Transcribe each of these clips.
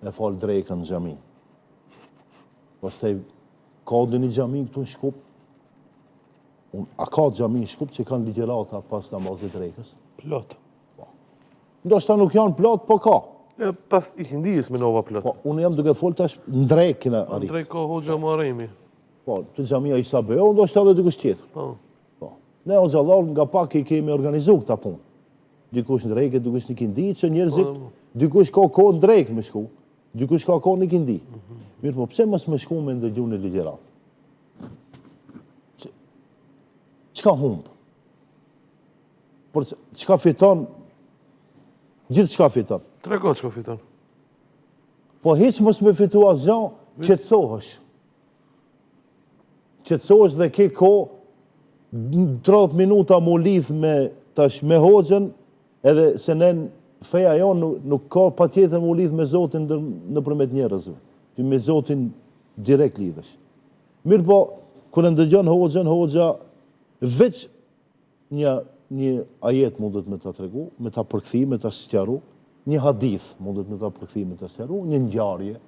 e falë drejkën në xhami. Pastaj ka dhe një xhami këtu në Shkup. A ka xhami në Shkup që kanë ligjërata pas namazit drejkës? Plot. Ndoshta nuk janë plot, po ka. Pas i Hindijës me nova plot. Po, unë jam duke folë tash në drejkën e Në arrit. drejk ka Hoxha Muharremi. Po, të xhamia Isa Beo, ndoshta edhe dikush tjetër. Po. Ne o xhallar nga pak i kemi organizu këta punë. Dikush në drejke, dikush në Kindi, që njerëzit, dikush ka kohë në drejkë me shku, dikush ka kohë në Kindi. Mirë po, pse mos me shku me ndëgju në ligjërat? Çka humb? Por çka fiton? Gjithë çka fiton. Trego çka fiton. Po hiç mos me fitu asgjë, qetësohesh. Qetësohesh dhe ke kohë 30 minuta mu lidh me tash me hoxhën, edhe se nën feja jonë nuk ka patjetër mu lidh me Zotin nëpërmjet njerëzve. Ti me Zotin direkt lidhesh. Mirë po, kur e ndëgjon hoxhën, hoxha veç një ajet mundet me ta tregu, me ta përkthi, me ta sqaru, një hadith mundet me ta përkthi, me ta sqaru, një ngjarje.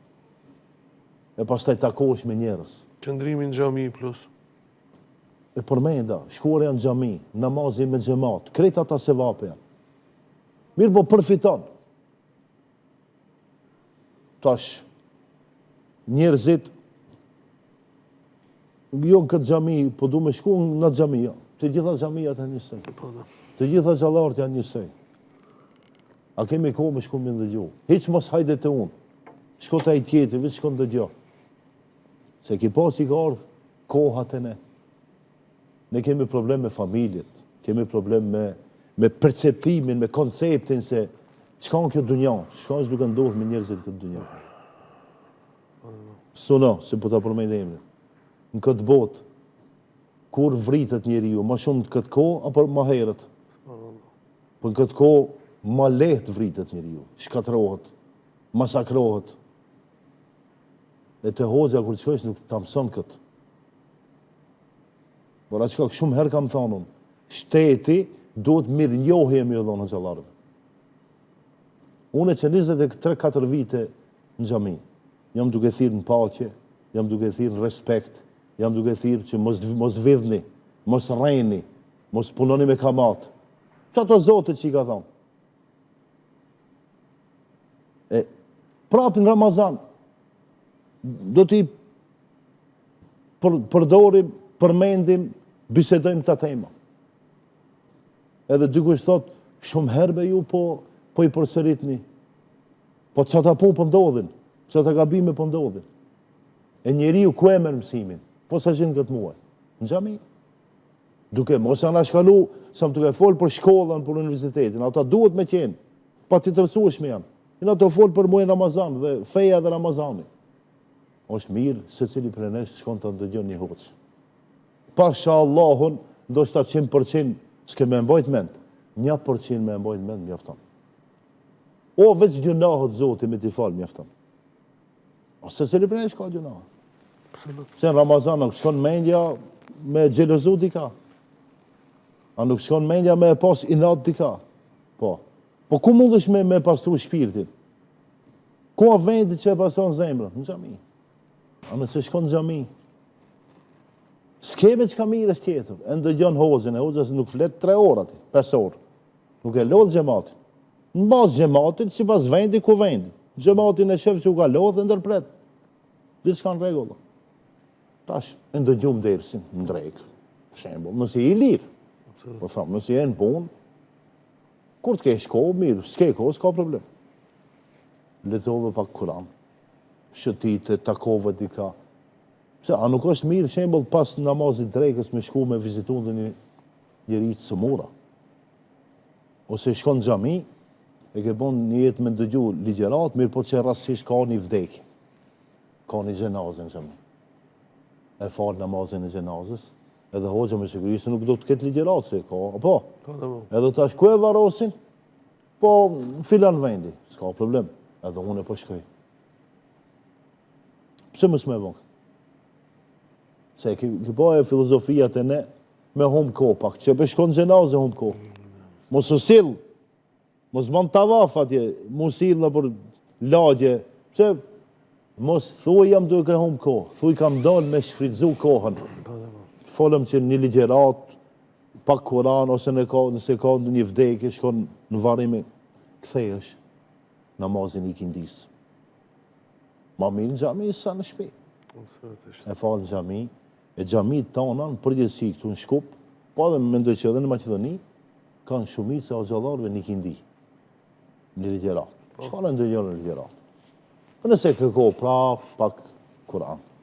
E pastaj takohesh me njerëz. Qëndrimi në xhami plus. E përmenda, shkuarja në xhami, namazi me xhamat, krejt ata sevape janë. Mirë po përfiton. Tash, njerëzit, jo në këtë xhami, po du me shku në xhami, jo. Të gjitha xhamijat janë njësej. Të gjitha xhallarët janë njësej. A kemi kohë me shku me ndëgju. Hiç mos hajde të unë. Shko të ai tjetër, veç shko ndëgjo. Se ki pas i ka ardhë kohat e ne. Ne kemi problem me familjet, kemi problem me perceptimin, me konceptin se çka në kjo dunja, çka është duke ndodhë me njerëzit këtë dunja. Suno, se po ta përmend emrin. Në këtë botë, kur vritet njeriu, më shumë në këtë kohë apo më herët? Po në këtë kohë më lehtë vritet njeriu, shkatërrohet, masakrohet. E të hoxha kur shkojsh nuk ta mëson këtë. Por atë shumë herë kam thonë unë, shteti duhet mirë njohje me dhonë xhallarëve. Unë që 23-4 vite në xhami, jam duke thirrë në paqe, jam duke thirrë në respekt, jam duke thirrë që mos vidhni, mos rrejni, mos punoni me kamat. Çato zotit që i ka thonë. E prapë në Ramazan, do t'i përdorim, përmendim, bisedojmë këta tema. Edhe dikush thot, shumë herbe ju po i përsëritni. Po çata punë po ndodhin, çata gabime po ndodhin. E njeriu ku e merr mësimin? Po sa gjën këtë muaj? Në xhami. Duke mos janë shkalu, sa më duke fol për shkollën, për universitetin, ata duhet me qenë, pa të interesueshme janë. Në ato fol për muajin Ramazan dhe feja dhe Ramazani. Është mirë se cili për nesh shkon të ndëgjon një hoxh. Pasha Allahun, ndoshta 100% s'ke me mbajt mend. 1% me mbajt mend mjafton. O veç gjunahët Zoti me t'i fal mjafton. Ose cili për nesh ka gjunahë. Se në Ramazan nuk shkon mendja me xhelozu dika. A nuk shkon mendja me pas inat dika. Po ku mundesh me pastru shpirtin? Ku a vendi që e pastron zemrën? Në xhami. A nëse shkon në xhami, s'keve që ka mirë është tjetër. E ndëgjon hoxhën, hoxha nuk flet 3 orë ati, 5 orë. Nuk e lodh xhamatin. Në bazë xhamatit, si pas vendi ku vendi. Xhamatin e shef që u ka lodh dhe ndërpret. Ditë s'ka në regullë. Tash, e ndëgjum dersin në drejkë. Shembull, nëse i lirë. Po thamë, nëse e në punë, kur të kesh kohë, mirë, s'ke kohë, s'ka problem. Lexove pak Kur'an. Shëtite, takove dika. Pse, a nuk është mirë, shembull, pas namazit drekës me shku me vizitun dhe një njeri të sëmura. Ose shkon në xhami, e ke bon një jetë me ndëgju ligjërat, mirë po që rastësisht ka një vdekje. Ka një xhenazë në xhami. E falë namazin e xhenazës, edhe hoxha me siguri se nuk do të ketë ligjërat se ka, apo? Edhe tash ku e varosin? Po, filan vendi, s'ka problem. Edhe unë e po shkoj. Pse mos me bëng? Se ki bëhe filozofijat e ne me hum ko pak, që për shkon xhenazë hum ko. Mos u sill, mos man tavaf atje, mos sill në për lagje, Pse mos thuj jam duke humb kohë, thuj kam dalë me shfrytzu kohën. Folëm që një ligjerat, pak Kuran, ose nëse ka një vdekje, shkon në varrime, kthehesh namazin i kindis. Ma mirë në xhami sa në shtëpi. E falë në xhami, e xhamit tona në përgjithësi këtu në Shkup, po edhe mendoj që edhe në Maqedoni, kanë shumica o xhallarëve një kindi, një ligjerat. Çfarë ndonjëherë në ligjerat? Po nëse kërko pak Kur'an.